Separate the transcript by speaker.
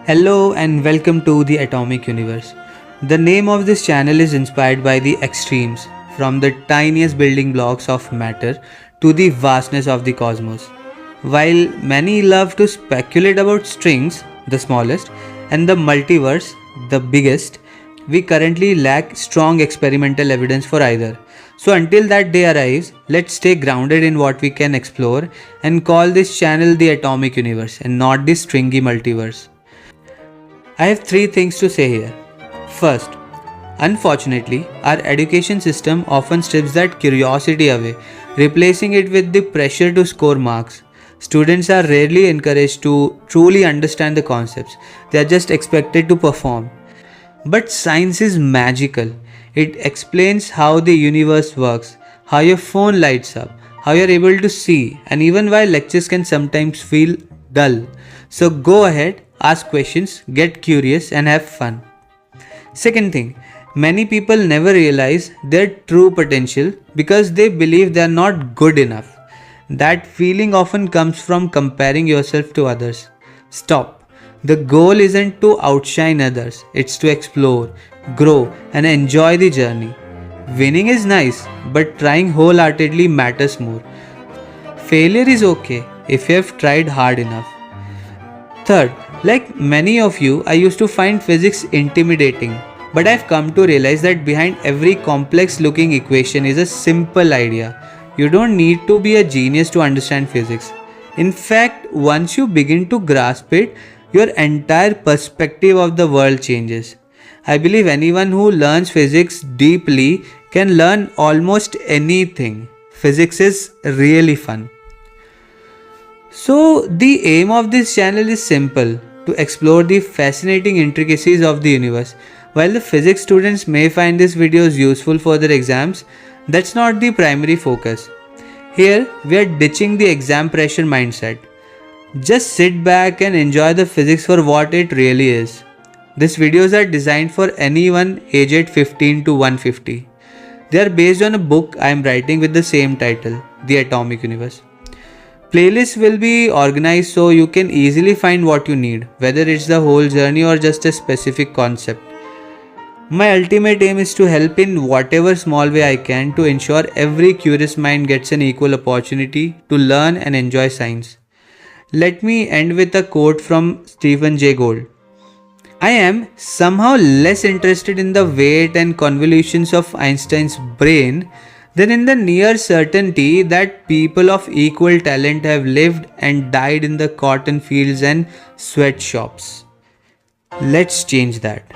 Speaker 1: Hello and welcome to the Atomic Universe. The name of this channel is inspired by the extremes, from the tiniest building blocks of matter to the vastness of the cosmos. While many love to speculate about strings, the smallest, and the multiverse, the biggest, we currently lack strong experimental evidence for either. So until that day arrives, let's stay grounded in what we can explore and call this channel the Atomic Universe and not the stringy multiverse. I have three things to say here. First, unfortunately, our education system often strips that curiosity away, replacing it with the pressure to score marks. Students are rarely encouraged to truly understand the concepts, they are just expected to perform. But science is magical. It explains how the universe works, how your phone lights up, how you're able to see, and even why lectures can sometimes feel dull. So go ahead, ask questions, get curious, and have fun. Second thing, many people never realize their true potential because they believe they are not good enough. That feeling often comes from comparing yourself to others. Stop. The goal isn't to outshine others, it's to explore, grow, and enjoy the journey. Winning is nice, but trying wholeheartedly matters more. Failure is okay if you have tried hard enough. Third, like many of you, I used to find physics intimidating, but I've come to realize that behind every complex looking equation is a simple idea. You don't need to be a genius to understand physics. In fact, once you begin to grasp it, your entire perspective of the world changes. I believe anyone who learns physics deeply can learn almost anything. Physics is really fun. So, the aim of this channel is simple, to explore the fascinating intricacies of the universe. While the physics students may find these videos useful for their exams, that's not the primary focus. Here, we are ditching the exam pressure mindset. Just sit back and enjoy the physics for what it really is. These videos are designed for anyone aged 15 to 150. They are based on a book I am writing with the same title, The Atomic Universe. Playlists will be organized so you can easily find what you need, whether it's the whole journey or just a specific concept. My ultimate aim is to help in whatever small way I can to ensure every curious mind gets an equal opportunity to learn and enjoy science. Let me end with a quote from Stephen Jay Gould. I am somehow less interested in the weight and convolutions of Einstein's brain than in the near certainty that people of equal talent have lived and died in the cotton fields and sweatshops. Let's change that.